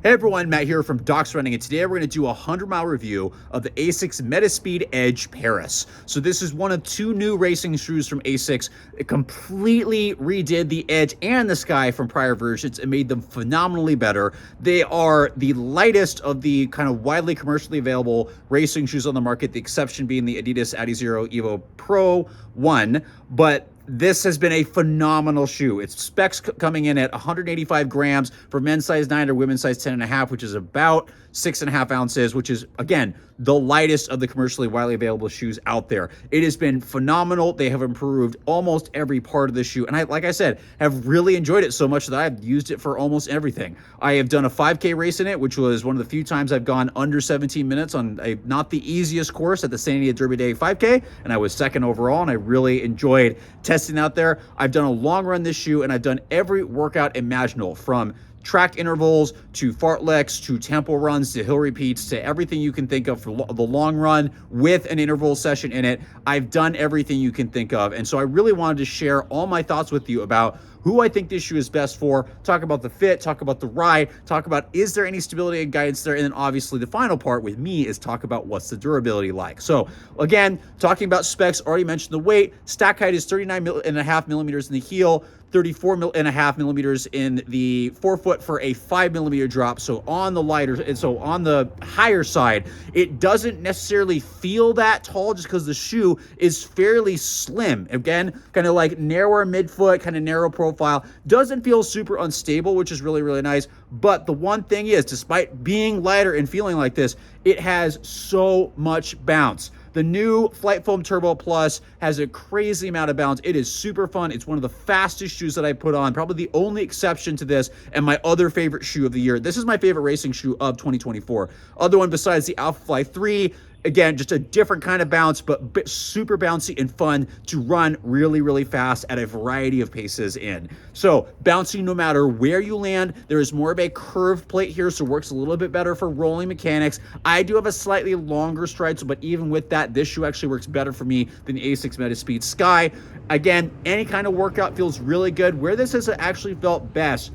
Hey everyone, Matt here from Docs Running, and today we're going to do a 100-mile review of the Asics Metaspeed Edge Paris. So this is one of two new racing shoes from Asics. It completely redid the Edge and the Sky from prior versions and made them phenomenally better. They are the lightest of the kind of widely commercially available racing shoes on the market, the exception being the Adidas Adizero Evo Pro 1, but this has been a phenomenal shoe. Its specs coming in at 185 grams for men's size 9 or women's size 10.5, which is about 6.5 ounces, which is, again, the lightest of the commercially widely available shoes out there. It has been phenomenal. They have improved almost every part of the shoe. And like I said, have really enjoyed it so much that I've used it for almost everything. I have done a 5K race in it, which was one of the few times I've gone under 17 minutes on not the easiest course at the San Diego Derby Day 5K. And I was second overall, and I really enjoyed testing out there. I've done a long run this shoe, and I've done every workout imaginable, from track intervals to fartleks to tempo runs to hill repeats to everything you can think of for the long run with an interval session in it. I've done everything you can think of, and so I really wanted to share all my thoughts with you about who I think this shoe is best for, talk about the fit, talk about the ride, talk about is there any stability and guidance there, and then obviously the final part with me is talk about what's the durability like. So again, talking about specs, already mentioned the weight. Stack height is 39.5 millimeters in the heel, 34.5 millimeters in the forefoot for a 5 millimeter drop. So on the lighter, and so on the higher side, it doesn't necessarily feel that tall just because the shoe is fairly slim. Again, kind of like narrower midfoot, kind of narrow profile. Doesn't feel super unstable, which is really, really nice. But the one thing is, despite being lighter and feeling like this, it has so much bounce. The new Flight Foam Turbo Plus has a crazy amount of bounce. It is super fun. It's one of the fastest shoes that I put on, probably the only exception to this and my other favorite shoe of the year. This is my favorite racing shoe of 2024. Other one besides the Alpha Fly 3, again, just a different kind of bounce, but super bouncy and fun to run really, really fast at a variety of paces in. So bouncing no matter where you land. There is more of a curved plate here, so it works a little bit better for rolling mechanics. I do have a slightly longer stride, but even with that, this shoe actually works better for me than the Asics Metaspeed Sky. Again, any kind of workout feels really good. Where this has actually felt best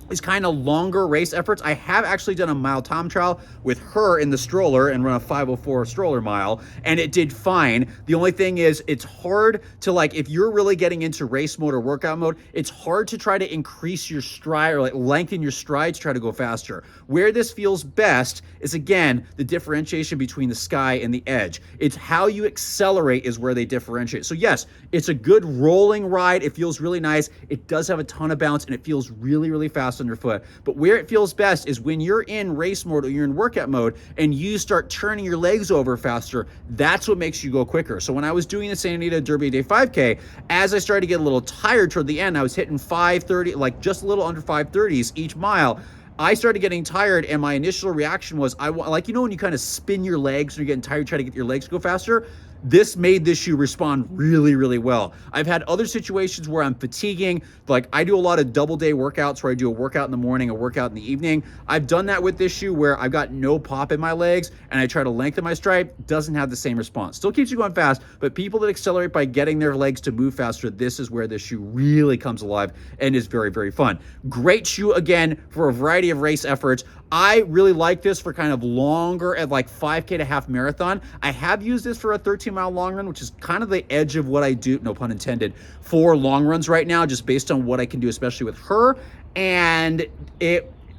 is kind of longer race efforts. I have actually done a mile time trial with her in the stroller and run a 5:04 stroller mile, and it did fine. The only thing is, it's hard to, like, if you're really getting into race mode or workout mode, it's hard to try to increase your stride or like lengthen your stride to try to go faster. Where this feels best is, again, the differentiation between the Sky and the Edge. It's how you accelerate is where they differentiate. So yes, it's a good rolling ride. It feels really nice. It does have a ton of bounce, and it feels really, really fast underfoot. But where it feels best is when you're in race mode or you're in workout mode and you start turning your legs over faster. That's what makes you go quicker. So when I was doing the San Diego Derby Day 5K, as I started to get a little tired toward the end, I was hitting 5:30, like just a little under 5:30s each mile. I started getting tired, and my initial reaction was, like, you know, when you kind of spin your legs and you're getting tired, try to get your legs to go faster. This made this shoe respond really, really well. I've had other situations where I'm fatiguing. Like, I do a lot of double day workouts where I do a workout in the morning, a workout in the evening. I've done that with this shoe where I've got no pop in my legs and I try to lengthen my stride. Doesn't have the same response. Still keeps you going fast, but people that accelerate by getting their legs to move faster, this is where this shoe really comes alive and is very, very fun. Great shoe, again, for a variety of race efforts. I really like this for kind of longer, at like 5K to half marathon. I have used this for a 13-mile long run, which is kind of the edge of what I do, no pun intended, for long runs right now, just based on what I can do, especially with her. And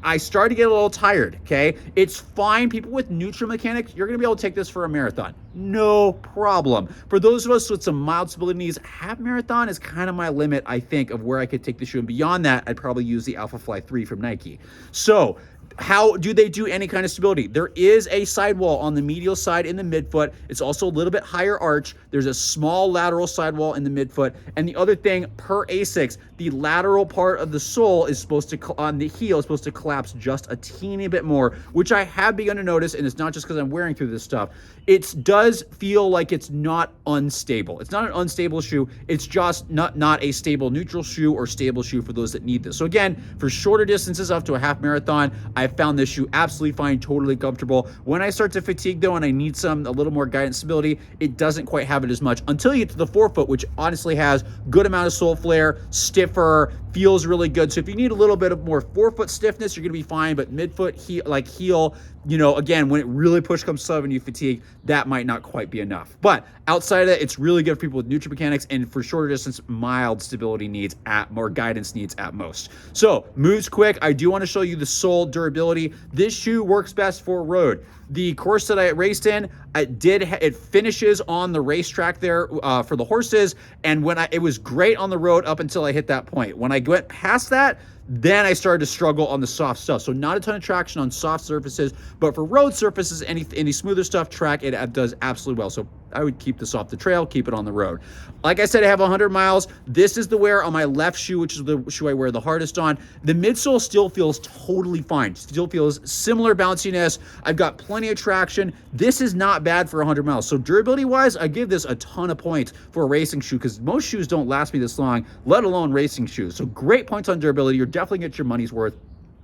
I started to get a little tired, okay? It's fine. People with neutral mechanics, you're going to be able to take this for a marathon. No problem. For those of us with some mild stability needs, half marathon is kind of my limit, I think, of where I could take the shoe. And beyond that, I'd probably use the Alpha Fly 3 from Nike. So how do they do any kind of stability? There is a sidewall on the medial side in the midfoot. It's also a little bit higher arch. There's a small lateral sidewall in the midfoot. And the other thing, per Asics, the lateral part of the sole is supposed to, on the heel, is supposed to collapse just a teeny bit more, which I have begun to notice, and it's not just because I'm wearing through this stuff. It does feel like it's not unstable. It's not an unstable shoe. It's just not a stable neutral shoe or stable shoe for those that need this. So again, for shorter distances up to a half marathon, I've found this shoe absolutely fine, totally comfortable. When I start to fatigue though, and I need a little more guidance stability, it doesn't quite have it as much until you get to the forefoot, which honestly has good amount of sole flare, stiffer, feels really good. So if you need a little bit of more forefoot stiffness, you're going to be fine. But midfoot, heel, again, when it really push comes to shove and you fatigue, that might not quite be enough. But outside of that, it's really good for people with neutral mechanics and for shorter distance, mild stability needs or guidance needs at most. So moves quick. I do want to show you the sole durability. This shoe works best for road. The course that I raced in, it finishes on the racetrack there for the horses, and it was great on the road up until I hit that point. When I went past that, then I started to struggle on the soft stuff. So not a ton of traction on soft surfaces, but for road surfaces, any smoother stuff, track, it does absolutely well. So I would keep this off the trail, keep it on the road. Like I said, I have 100 miles. This is the wear on my left shoe, which is the shoe I wear the hardest on. The midsole still feels totally fine. Still feels similar bounciness. I've got plenty of traction. This is not bad for 100 miles. So durability-wise, I give this a ton of points for a racing shoe because most shoes don't last me this long, let alone racing shoes. So great points on durability. You're definitely get your money's worth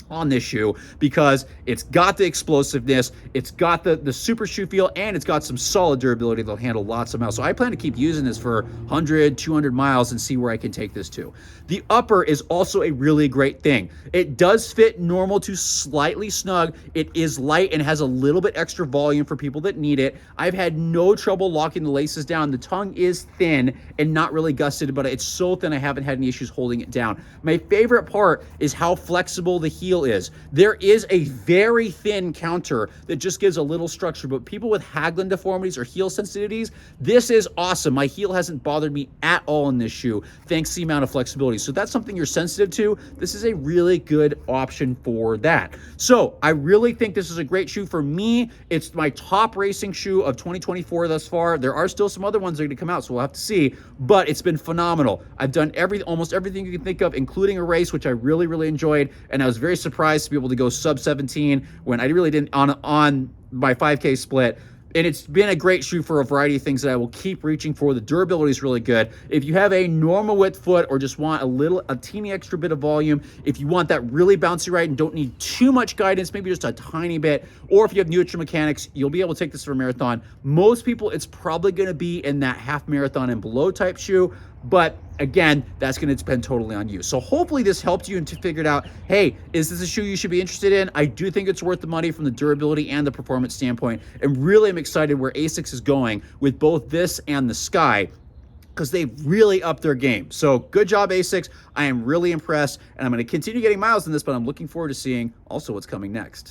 on this shoe because it's got the explosiveness, it's got the super shoe feel, and it's got some solid durability that'll handle lots of miles. So I plan to keep using this for 100, 200 miles and see where I can take this to. The upper is also a really great thing. It does fit normal to slightly snug. It is light and has a little bit extra volume for people that need it. I've had no trouble locking the laces down. The tongue is thin and not really gusseted, but it's so thin I haven't had any issues holding it down. My favorite part is how flexible the heel is. There is a very thin counter that just gives a little structure, but people with Haglund deformities or heel sensitivities, this is awesome. My heel hasn't bothered me at all in this shoe, thanks to the amount of flexibility. So that's something you're sensitive to. This is a really good option for that. So I really think this is a great shoe for me. It's my top racing shoe of 2024 thus far. There are still some other ones that are going to come out, so we'll have to see, but it's been phenomenal. I've done almost everything you can think of, including a race, which I really, really enjoyed, and I was very surprised to be able to go sub 17 when I really didn't on my 5K split. And it's been a great shoe for a variety of things that I will keep reaching for. The durability is really good. If you have a normal width foot or just want a teeny extra bit of volume, if you want that really bouncy ride and don't need too much guidance, maybe just a tiny bit, or if you have neutral mechanics, you'll be able to take this for a marathon. Most people, it's probably going to be in that half marathon and below type shoe. But again, that's going to depend totally on you. So hopefully this helped you and figured out, hey, is this a shoe you should be interested in? I do think it's worth the money from the durability and the performance standpoint. And really am excited where Asics is going with both this and the Sky, because they've really upped their game. So good job, Asics. I am really impressed, and I'm going to continue getting miles in this, but I'm looking forward to seeing also what's coming next.